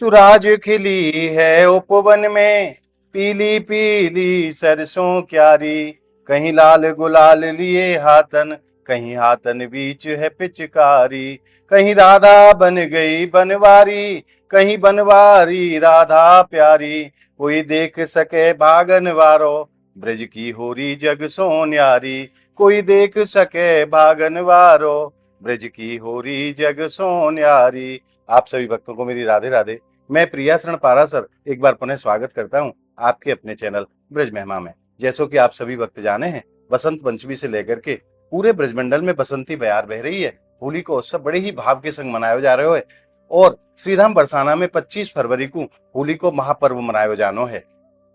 तू राज खिली है उपवन में, पीली पीली सरसों क्यारी। कहीं लाल गुलाल लिए हाथन, कहीं हाथन बीच है पिचकारी। कहीं राधा बन गई बनवारी, कहीं बनवारी राधा प्यारी। कोई देख सके भागन वारो, ब्रज की होरी जग सो न्यारी। कोई देख सके भागन वारो, ब्रज की होरी जग सो न्यारी। आप सभी भक्तों को मेरी राधे राधे। मैं प्रियाशरण पारासर एक बार पुनः स्वागत करता हूं आपके अपने चैनल ब्रज महिमा में। जैसो कि आप सभी भक्त जाने हैं, बसंत पंचमी से लेकर के पूरे ब्रजमंडल में बसंती बयार बह रही है। होली को उत्सव बड़े ही भाव के संग मनायो जा रहे है और श्रीधाम बरसाना में 25 फरवरी को होली को महापर्व मनायो जानो है।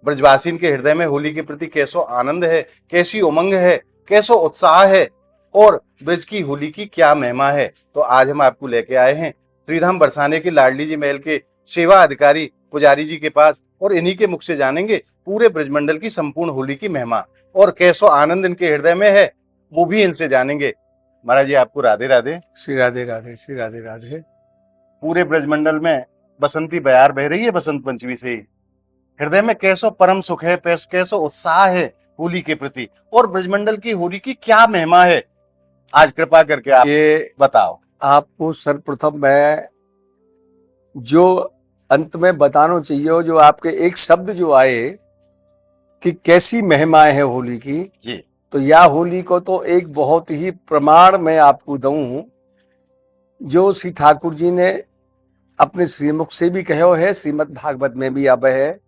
ब्रजवासीन के हृदय में होली के प्रति कैसो आनंद है, कैसी उमंग है, कैसो उत्साह है और ब्रज की होली की क्या महिमा है। तो आज हम आपको लेके आए हैं श्रीधाम बरसाने के लाडली जी महल के सेवा अधिकारी पुजारी जी के पास और इन्हीं के मुख से जानेंगे पूरे ब्रजमंडल की संपूर्ण होली की महिमा और कैसो आनंद इनके हृदय में है, वो भी इनसे जानेंगे। महाराज जी आपको राधे राधे। श्री राधे राधे, श्री राधे राधे। पूरे ब्रजमंडल में बसंती बयार बह रही है बसंत पंचमी से ही। हृदय में कैसो परम सुख है, कैसो उत्साह है होली के प्रति और ब्रजमंडल की होली की क्या महिमा है, आज कृपा करके आप ये बताओ। आपको सर्वप्रथम मैं जो अंत में बताना चाहिए, जो आपके एक शब्द जो आए कि कैसी महिमाएं है होली की जी, तो या होली को तो एक बहुत ही प्रमाण मैं आपको दूं जो श्री ठाकुर जी ने अपने श्रीमुख से भी कहो है, श्रीमद् भागवत में भी अब है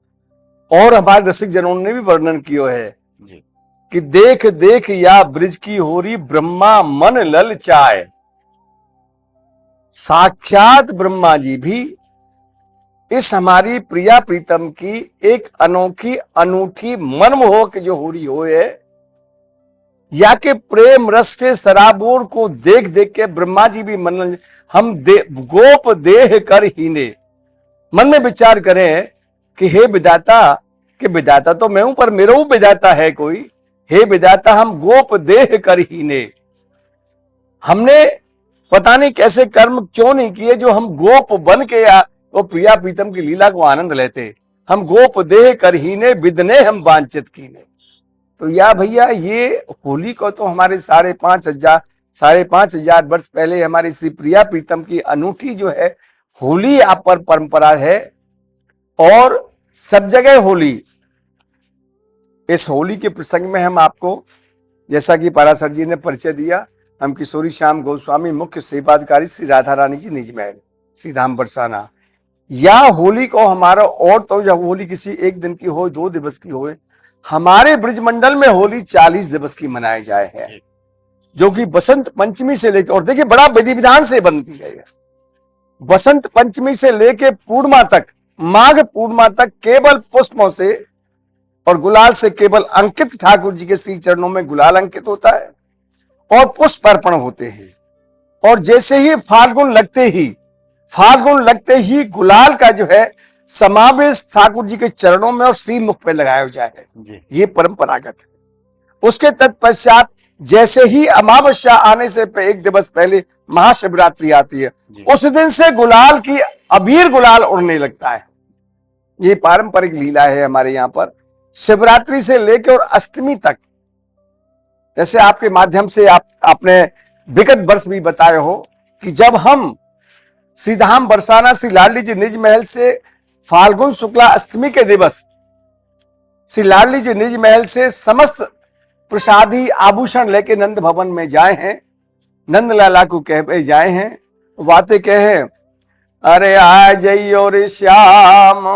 और हमारे रसिक जनों ने भी वर्णन किया है जी। कि देख देख या ब्रिज की होरी ब्रह्मा मन ललचाए। साक्षात ब्रह्मा जी भी इस हमारी प्रिया प्रीतम की एक अनोखी अनूठी मनमोहक जो होरी हो है, या के प्रेम रस से सराबोर को देख देख के ब्रह्मा जी भी मन हम गोप देह कर हीने मन में विचार करें कि हे विधाता, कि विधाता तो मैं हूं पर मेरा विधाता है कोई। हे विधाता हम गोप देह कर हीने, हमने पता नहीं कैसे कर्म क्यों नहीं किए जो हम गोप बन के या वो प्रिया प्रीतम की लीला को आनंद लेते। हम गोप देह कर हीने, विदने हम वांछित कीने। तो या भैया ये होली को तो हमारे 5,500 वर्ष पहले हमारी श्री प्रिया प्रीतम की अनूठी जो है होली आप पर परंपरा है और सब जगह होली। इस होली के प्रसंग में हम आपको, जैसा कि पारासर जी ने परिचय दिया, हम किशोरी श्याम गोस्वामी मुख्य सेवाधिकारी श्री राधा रानी जी निज महल श्रीधाम बरसाना। या होली को हमारा और तो जब होली किसी एक दिन की हो, 2 दिवस की हो, हमारे ब्रजमंडल में होली 40 दिवस की मनाई जाए है, जो कि बसंत पंचमी से लेकर, और देखिए बड़ा विधि विधान से बनती है। बसंत पंचमी से लेकर पूर्णिमा तक, माघ पूर्णिमा तक केवल पुष्पों से और गुलाल से केवल अंकित, ठाकुर जी के श्री चरणों में गुलाल अंकित होता है और पुष्प अर्पण होते हैं। और जैसे ही फाल्गुन लगते ही गुलाल का जो है समावेश ठाकुर जी के चरणों में और श्री मुख पे लगाया जाए, ये परंपरागत है। उसके तत्पश्चात जैसे ही अमावस्या आने से 1 दिवस पहले महाशिवरात्रि आती है, उस दिन से गुलाल की अबीर गुलाल उड़ने लगता है। ये पारंपरिक लीला है हमारे यहाँ पर। शिवरात्रि से लेकर और अष्टमी तक, जैसे आपके माध्यम से आपने विगत वर्ष भी बताए हो कि जब हम श्रीधाम बरसाना श्री लाडली जी निज महल से फाल्गुन शुक्ला अष्टमी के दिवस श्री लाडली जी निज महल से समस्त प्रसादी आभूषण लेके नंद भवन में जाए हैं, नंद लाला को कह जाए हैं, बातें कहे, अरे आ जइयो रे श्याम,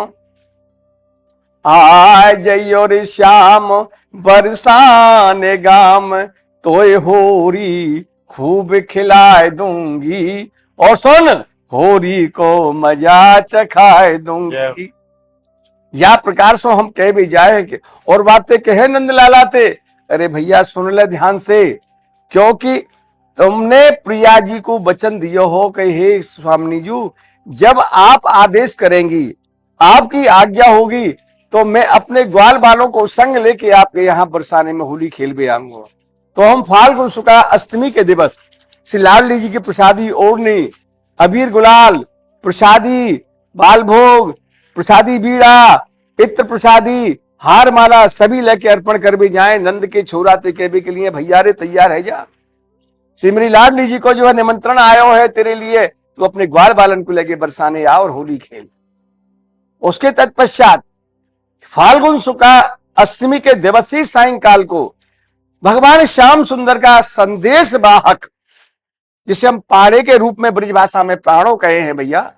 आ जइयो रे श्याम बरसाने गाम, तोय होरी खूब खिलाए दूंगी और सुन होरी को मजा चखाए दूंगी। या प्रकार से हम कह भी जाए और बातें कहे नंद लाला थे, अरे भैया सुन ले ध्यान से, क्योंकि तुमने प्रिया जी को वचन दिया हो कि हे स्वामी जी, जब आप आदेश करेंगी, आपकी आज्ञा होगी, तो मैं अपने ग्वाल बालों को संग लेके आपके यहाँ बरसाने में होली खेल भी आऊंगा। तो हम फाल्गुन शुक्ला अष्टमी के दिवस श्री लाडली जी की प्रसादी ओढ़नी, अबीर गुलाल प्रसादी बाल भोग, प्रसादी बीड़ा, इत्र प्रसादी, हार माला सभी लेके अर्पण कर भी जाए। नंद के छोरा ते कहबे के लिए भैया रे तैयार है जा। सिमरी लाडली जी को जो है निमंत्रण आयो है तेरे लिए, तू अपने ग्वाल बालन को लेके बरसाने आ और होली खेल। उसके तत्पश्चात फाल्गुन शुक्ला अष्टमी के दिवसी सायंकाल को भगवान श्याम सुंदर का संदेश वाहक, जिसे हम पाड़े के रूप में ब्रज भाषा में प्राणों कहे हैं भैया,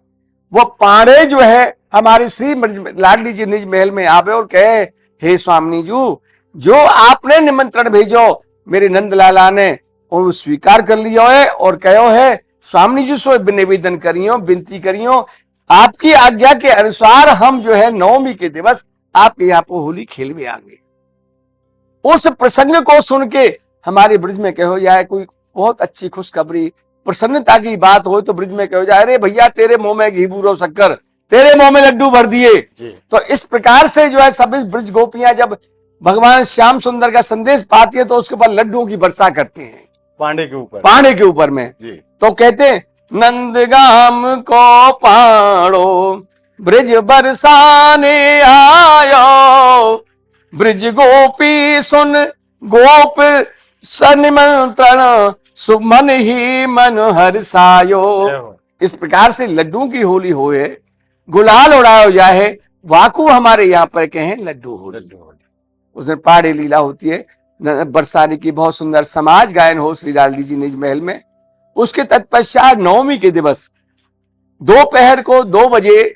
वो पाड़े जो है हमारी श्री लाडली जी निज महल में आवे और कहे, हे स्वामी जी, जो आपने निमंत्रण भेजो मेरे नंद लाला ने और स्वीकार कर लियो है और कहो है स्वामी जी सो निवेदन करियो, विनती करियो, आपकी आज्ञा के अनुसार हम जो है नवमी के दिवस आपके यहाँ पर होली खेल में आएंगे। उस प्रसंग को सुन के हमारे ब्रज में कहो जाए कोई बहुत अच्छी खुशखबरी प्रसन्नता की बात हो तो ब्रज में कहो जाए, अरे भैया तेरे मुंह में घी बूरो शक्कर, तेरे मुंह में लड्डू भर दिए। तो इस प्रकार से जो है सब ब्रज गोपियां जब भगवान श्याम सुंदर का संदेश पाती है तो उसके ऊपर लड्डुओं की वर्षा करते हैं पांडे के ऊपर में जी। तो कहते नंदगाम को पाणो ब्रज बरसाने आयो, ब्रज गोपी सुन गोप सनिमंत्रण सुमन ही मन हर्षायो। इस प्रकार से लड्डू की होली होए, गुलाल उड़ायो जाए, वाकू हमारे यहाँ पर कहें लड्डू होली। उसमें पहाड़ी लीला होती है, बरसाने की बहुत सुंदर समाज गायन हो श्री लाडली जी निज महल में। उसके तत्पश्चात नवमी के दिवस दोपहर को 2 बजे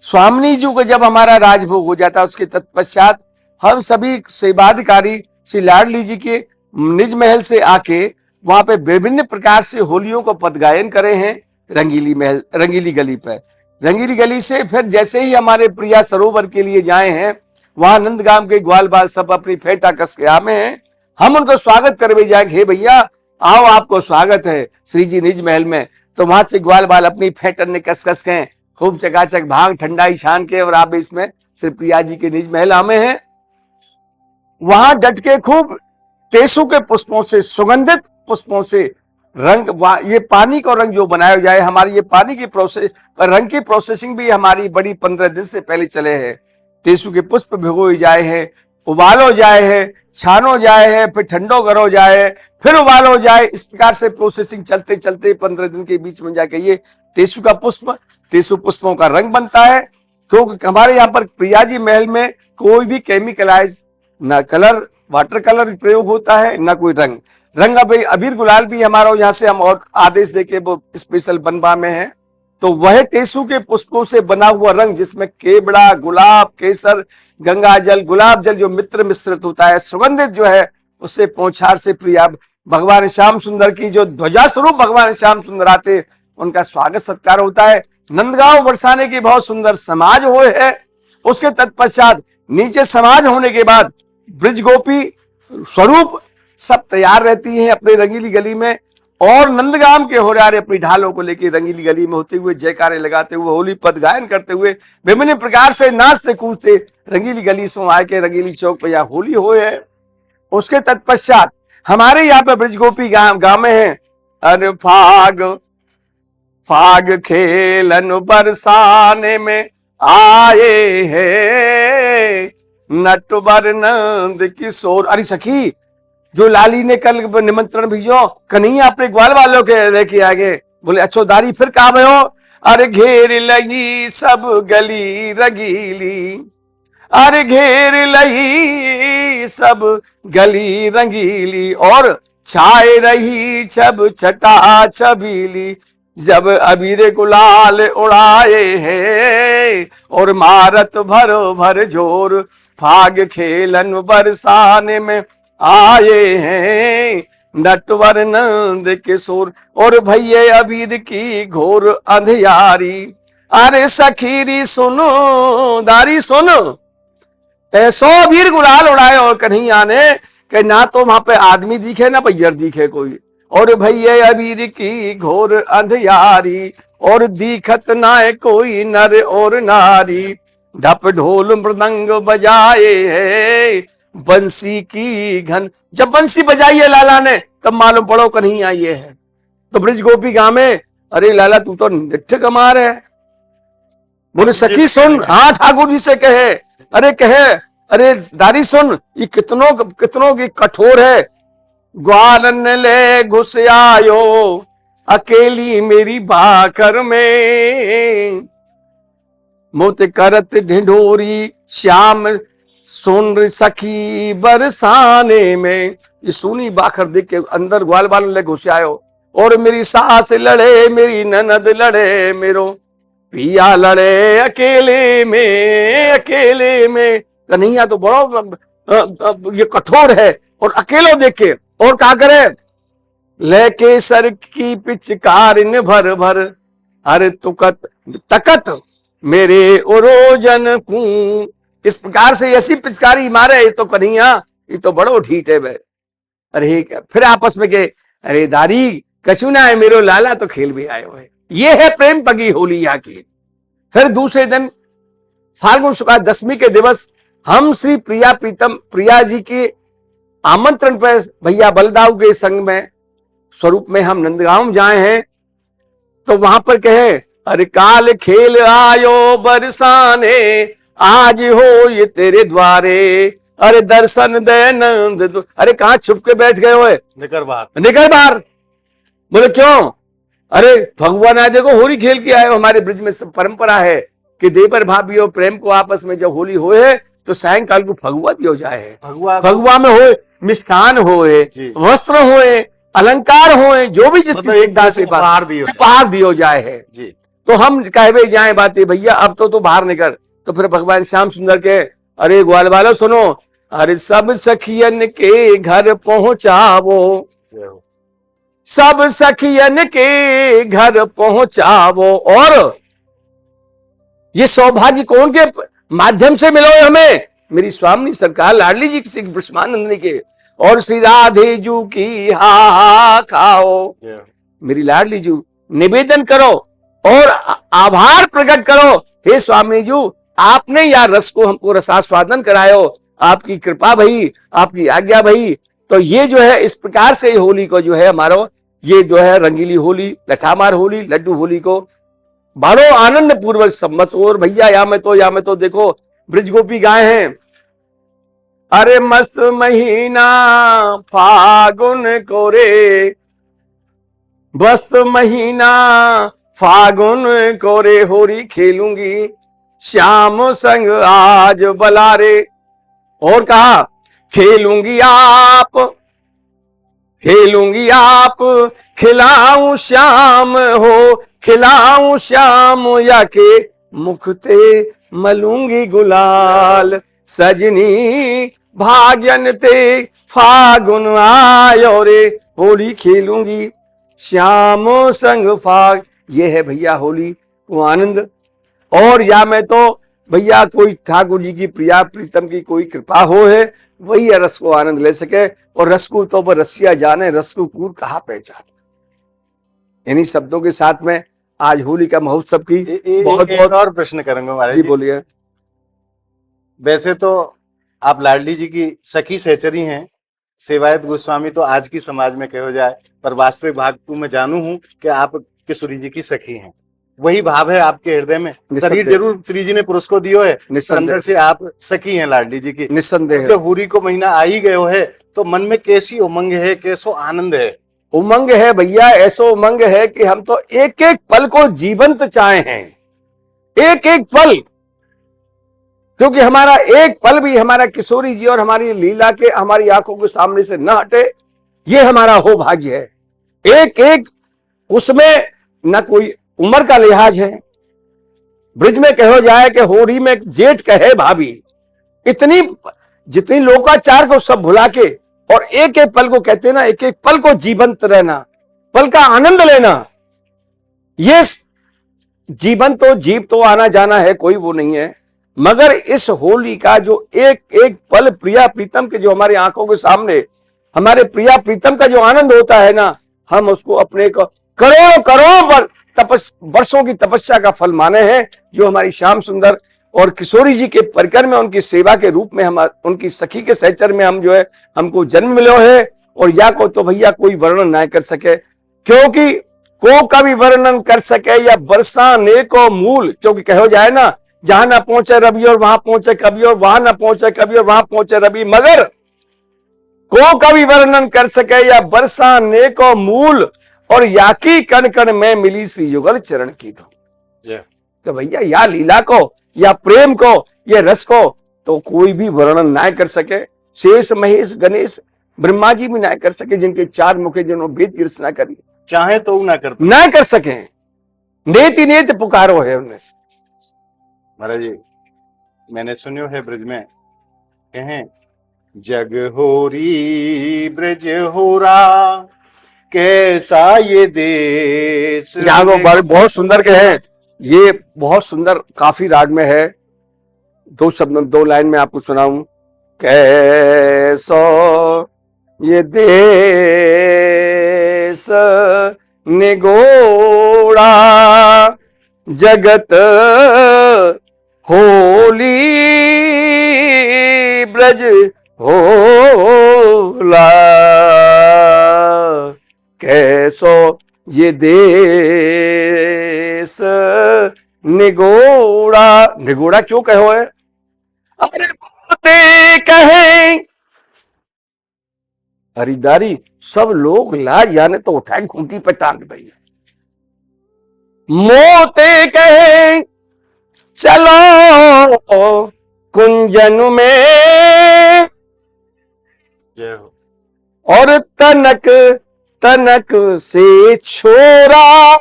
स्वामी जी को जब हमारा राजभोग हो जाता है, उसके तत्पश्चात हम सभी सेवाधिकारी श्री लाडली जी के निज महल से आके वहां पे विभिन्न प्रकार से होलियों को पद गायन करे हैं रंगीली गली पर। रंगीली गली से फिर जैसे ही हमारे प्रिया सरोवर के लिए जाए हैं, वहां नंदगाम के ग्वाल बाल सब अपनी फेटा कस के आमे हैं, हम उनको स्वागत कर भी जाएंगे, हे भैया आओ आपको स्वागत है श्री जी निज महल में। तो वहां से ग्वाल बाल अपनी फेटन ने कस कस के खूब चकाचक भांग ठंडाई छान के और आप इसमें श्री प्रिया जी के निज महल आमे हैं। वहां डट के खूब टेसू के पुष्पों से, सुगंधित पुष्पों से रंग, ये पानी का रंग जो बनाया जाए, हमारी ये पानी की रंग की प्रोसेसिंग भी हमारी बड़ी 15 दिन से पहले चले हैं। टेसू के पुष्प भिगोए जाए हैं, उबालो जाए है, छानो जाए है, फिर ठंडो करो जाए, फिर उबालो जाए। इस प्रकार से प्रोसेसिंग चलते चलते 15 दिन के बीच में जाके ये टेसू पुष्पों का रंग बनता है। क्योंकि हमारे यहाँ पर प्रिया जी महल में कोई भी केमिकलाइज ना कलर, वाटर कलर प्रयोग होता है, ना कोई रंग अबीर गुलाल भी हमारा यहाँ से हम और आदेश देके वो स्पेशल बनवा में है। तो वह टेसू के पुष्पों से बना हुआ रंग, जिसमें केवड़ा, गुलाब, केसर, गंगा जल, गुलाब जल जो मित्र मिश्रित होता है, सुगंधित जो है, उससे पौछार से प्रिया भगवान श्याम सुंदर की जो ध्वजा स्वरूप भगवान श्याम सुंदर आते, उनका स्वागत सत्कार होता है। नंदगांव बरसाने की बहुत सुंदर समाज हो है। उसके तत्पश्चात नीचे समाज होने के बाद ब्रज गोपी स्वरूप सब तैयार रहती हैं अपने रंगीली गली में, और नंदगाम के होरारे अपनी ढालों को लेकर रंगीली गली में होते हुए जयकारे लगाते हुए होली पद गायन करते हुए विभिन्न प्रकार से नाचते कूदते रंगीली गली से आए के रंगीली चौक पर यहाँ होली हो है। उसके तत्पश्चात हमारे यहाँ पे ब्रज गोपी गाँव में है, अरे फाग खेलन बरसाने में आए है नटवर नंद किशोर। अरे सखी, जो लाली ने कल निमंत्रण भेजो कन्हैया अपने ग्वाल वालों के लेके आ गए, बोले अच्छोदारी फिर कहा भयो, अरे घेर लगी सब गली रंगीली, अरे घेर लगी सब गली रंगीली, और छाए रही छब छटा छबीली, जब अबीर गुलाल उड़ाए हैं और मारत भरो भर जोर, फाग खेलन बरसाने में आए हैं नटवर नंद किशोर। और भैये अबीर की घोर अंधियारी, अरे सखीरी सुनो दारी सुनो, ऐसो अबीर गुलाल उड़ाए और कन्हैया ने कि ना तो वहां पे आदमी दिखे ना पैर दिखे कोई, और भैये अबीर की घोर अंधियारी, और दिखत ना कोई नर और नारी, ढप ढोल मृदंग बजाए है बंसी की घन। जब बंसी बजाई है लाला ने तब मालूम पड़ो कन्हैया ये है। तो ब्रज गोपी गांव में, अरे लाला तू तो निठ्ठ कमार है, बोले सखी सुन, हाँ ठाकुर जी से कहे, अरे दारी सुन, ये कितनों की कठोर है। ग्वालन ले घुस आयो अकेली मेरी भाकर में, मोते करत ढिंढोरी श्याम सुन सखी बरसाने में। ये सुनी बाखर देख के अंदर ग्वाल बाल ले घुस आयो, और मेरी सास लड़े, मेरी ननद लड़े, मेरो पिया लड़े अकेले में। कन्हैया तो बड़ा ये कठोर है, और अकेलो देख के और क्या करे, लेके सर की पिचकारिन भर भर, अरे तुकत तकत मेरे ओरोजन को। इस प्रकार से ऐसी पिचकारी मारे तो कन्हैया ये तो बड़ो ढीठ है बे। अरे फिर आपस में के, अरे दारी कछु ना है, मेरो लाला तो खेल भी आयो है। ये है प्रेम पगी होली यहाँ की। फिर दूसरे दिन फाल्गुन शुक्ल दशमी के दिवस हम श्री प्रिया जी के आमंत्रण पर भैया बलदाऊ के संग में स्वरूप में हम नंदगांव जाए हैं। तो वहां पर कहे, अरे काल खेल आयो बरसाने, आज हो ये तेरे द्वारे, अरे दर्शन दे नंद। अरे कहाँ छुप के बैठ गए हो? निकर बाहर। बोले क्यों? अरे भगवान आज देखो होली खेल के आए हो। हमारे ब्रिज में परंपरा है कि देवर भाभी प्रेम को आपस में जब होली होए तो सायंकाल को फगुआ दियो जाए। फगुआ में होए मिष्ठान होए, वस्त्र होए, अलंकार होए, जो भी जिसकी एकता से उपहार दियो जाए है जी। तो हम कहे जाए बातें भैया अब तो बाहर निकल। तो फिर भगवान श्याम सुंदर के, अरे ग्वाल वालों सुनो, अरे सब सखियन के घर पहुंचावो, सब सखियन के घर पहुंचावो, और ये सौभाग्य कौन के माध्यम से मिलो हमें? मेरी स्वामी सरकार लाडली जी श्री ब्रह्मानंदनी के और श्री राधे जू की हा खाओ। मेरी लाडली जू निवेदन करो और आभार प्रकट करो, हे स्वामी जू आपने यार रस को हमको रसास्वादन करायो, आपकी कृपा भई, आपकी आज्ञा भई। तो ये जो है इस प्रकार से होली को जो है हमारा ये जो है रंगीली होली, लठामार होली, लड्डू होली को बड़ो आनंद पूर्वक सम्मत। और भैया या में तो देखो ब्रिज गोपी गाए हैं, अरे मस्त महीना फागुन को रे, मस्त महीना फागुन को रे, होली खेलूंगी श्याम संग आज बलारे। और कहा खेलूंगी आप खिलाऊं श्याम हो, खिलाऊं श्याम या के मुखते मलूंगी गुलाल, सजनी भाग्यन ते फागुन आयो रे, होली खेलूंगी श्याम संग फाग। ये है भैया होली को आनंद। और या मैं तो भैया कोई ठाकुर जी की प्रिया प्रीतम की कोई कृपा हो है, वही रस को आनंद ले सके। और रस को तो पर रसिया जाने, रस को पूर कहा पहचाने। इन्हीं शब्दों के साथ में आज होली का महोत्सव की बहुत और प्रश्न करूंगा महाराज जी। बोलिए। वैसे तो आप लाडली जी की सखी सहचरी हैं, सेवायत गोस्वामी तो आज की समाज में कहो जाए, पर वास्तविक भाग को मैं जानू हूं कि आप किशोरी जी की सखी हैं। वही भाव है आपके हृदय में। शरीर जरूर श्री जी ने पुरुष को दियो है, अंदर से आप सखी हैं लाडली जी की, निस्संदेह। होली को महीना आ ही गयो है तो मन में कैसी उमंग है, कैसो आनंद है? उमंग है भैया, ऐसो उमंग है कि हम तो एक एक पल को जीवंत चाहे हैं, एक एक पल। क्योंकि हमारा एक पल भी हमारा किशोरी जी और हमारी लीला के हमारी आंखों के सामने से न हटे, ये हमारा हो भाग्य है। एक एक उसमें न कोई उम्र का लिहाज है। ब्रिज में कहो जाए कि होली में जेठ कहे भाभी, इतनी जितनी लोकाचार को सब भुला के और एक एक पल को कहते हैं ना, एक एक पल को जीवंत रहना, पल का आनंद लेना। ये जीवन तो जीव तो आना जाना है, कोई वो नहीं है, मगर इस होली का जो एक एक पल प्रिया प्रीतम के जो हमारी आंखों के सामने हमारे प्रिया प्रीतम का जो आनंद होता है ना, हम उसको अपने को करोड़ों वर्षों की तपस्या का फल माने हैं, जो हमारी श्याम सुंदर और किशोरी जी के परिकर में उनकी सेवा के रूप में हम उनकी सखी के सहचर में हम जो है हमको जन्म मिलो है। और या को तो भैया कोई वर्णन ना कर सके, क्योंकि को कभी वर्णन कर सके या बरसाने को मूल, क्योंकि कहो जाए ना, जहां ना पहुंचे रवि और वहां पहुंचे कवि, और वहां ना पहुंचे कवि और वहां पहुंचे रवि, मगर को कभी वर्णन कर सके या बरसाने को मूल, और याकी कण कण में मिली श्री युगल चरण की धूल। तो भैया या लीला को, या प्रेम को, या रस को तो कोई भी वर्णन ना कर सके। शेष महेश गणेश ब्रह्मा जी भी ना कर सके, जिनके 4 मुखे, जिन्होंने वेद की रचना करी, चाहे तो ना कर सके। नेति नेत पुकारो है उनमें से। महाराज जी, मैंने सुनियो है ब्रज में कहें, जग होरी ब्रज होरा, कैसा ये देश। यहाँ वो बहुत सुंदर के हैं, ये बहुत सुंदर काफी राग में है। 2 शब्द 2 लाइन में आपको सुनाऊं। कैसो ये देश निगोड़ा, जगत होली ब्रज होला, कैसो ये देश निगोड़ा। निगोड़ा क्यों कहो है? अरे मोते कहे हरिदारी, सब लोग लाज जाने तो उठाए खूंटी पे टांग भैया। मोते कहे चलो कुंजन में, और तनक तनक से छोरा।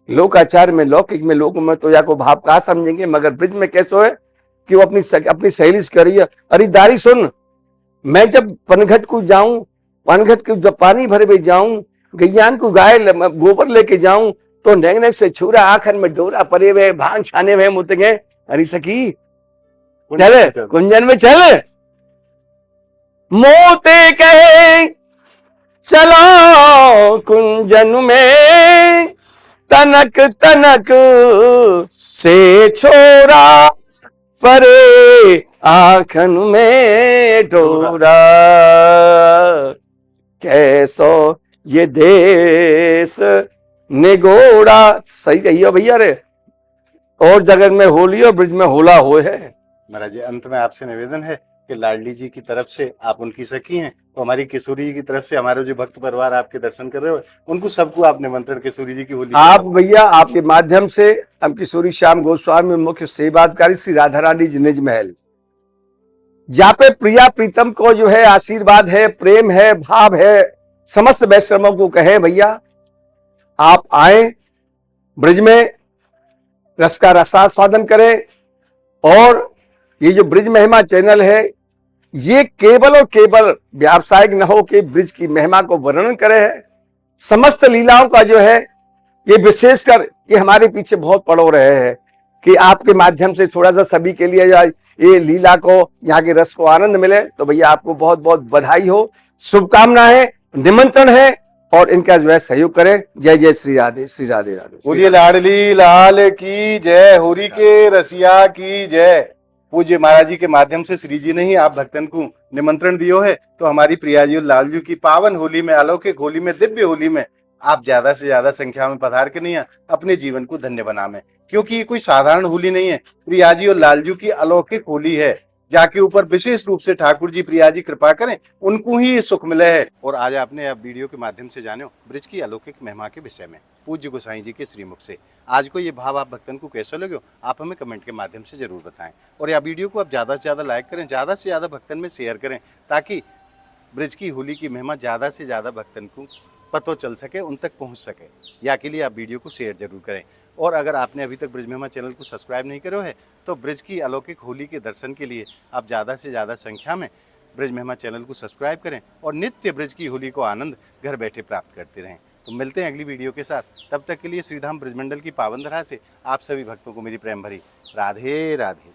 लोकाचार में, लौकिक में, लोक में तो या को भाव कहा समझेंगे, मगर ब्रिज में कैसे है कि वो अपनी सहेली से करिए, अरे दारी सुन, मैं जब पनघट को जाऊं, पनघट को जब पानी भरे हुए जाऊं, गैयान को गाय गोबर लेके जाऊं, तो नेक से छुरा आखन में डोरा परे हुए, भांग छाने हुए मुतगे, अरे सखी चले कुंजन में चले। मोते कहे चलो कुंजन में, तनक तनक से छोरा, परे आखन में डोरा। कैसो ये देश निगोड़ा। सही कहिए भैया रे। और जगत में होली और ब्रिज में होला होए है। महाराज जी, अंत में आपसे निवेदन है कि लाडली जी की तरफ से आप उनकी सखी हैं, तो हमारी किशोरी जी की तरफ से हमारे जो भक्त परिवार आपके दर्शन कर रहे हो, उनको सबको आप निमंत्रण किशोरी जी की होली। आप भैया, आपके माध्यम से हम किशोरी श्याम गोस्वामी मुख्य सेवाधिकारी श्री राधा रानी जी निज महल, जहाँ पे प्रिया प्रीतम को जो है आशीर्वाद है, प्रेम है, भाव है, समस्त वैष्णवों को कहे भैया आप आए, ब्रिज में रस का रसास्वादन करें। और ये जो ब्रिज महिमा चैनल है, ये केवल और केवल व्यावसायिक न हो कि ब्रिज की महिमा को वर्णन करे है, समस्त लीलाओं का जो है ये विशेषकर ये हमारे पीछे बहुत पड़ो रहे हैं कि आपके माध्यम से थोड़ा सा सभी के लिए ये लीला को, यहाँ के रस को आनंद मिले। तो भैया आपको बहुत बहुत बधाई हो, शुभकामनाएं, निमंत्रण है, और इनका जो है सहयोग करें। जय जय श्री राधे, श्री राधे राधे। बोलिए लाडली लाल की जय, होरी के रसिया की जय। पूज्य महाराज जी के माध्यम से श्री जी ने ही आप भक्तन को निमंत्रण दियो है, तो हमारी प्रिया जी और लाल जी की पावन होली में, अलौकिक होली में, दिव्य होली में आप ज्यादा से ज्यादा संख्या में पधार के नहीं अपने जीवन को धन्य बनावे, क्योंकि ये कोई साधारण होली नहीं है। प्रिया जी और लाल जी की अलौकिक होली है, जाके ऊपर विशेष रूप से ठाकुर जी प्रिया जी कृपा करें, उनको ही ये सुख मिले है। और आज आपने आप वीडियो के माध्यम से जानो ब्रिज की अलौकिक महिमा के विषय में पूज्य गोसाई जी के श्रीमुख से। आज को ये भाव आप भक्तन को कैसा लगे आप हमें कमेंट के माध्यम से जरूर बताएं, और यह वीडियो को आप ज्यादा से ज्यादा लाइक करें, ज्यादा से ज्यादा भक्तन में शेयर करें, ताकि ब्रिज की होली की महिमा ज्यादा से ज्यादा भक्तन को पता चल सके, उन तक पहुंच सके। या के लिए आप वीडियो को शेयर जरूर करें। और अगर आपने अभी तक ब्रिज महिमा चैनल को सब्सक्राइब नहीं करो है, तो ब्रिज की अलौकिक होली के दर्शन के लिए आप ज़्यादा से ज़्यादा संख्या में ब्रिज महिमा चैनल को सब्सक्राइब करें, और नित्य ब्रिज की होली को आनंद घर बैठे प्राप्त करते रहें। तो मिलते हैं अगली वीडियो के साथ, तब तक के लिए श्रीधाम ब्रिजमंडल की पावन धरा से आप सभी भक्तों को मेरी प्रेम भरी राधे राधे।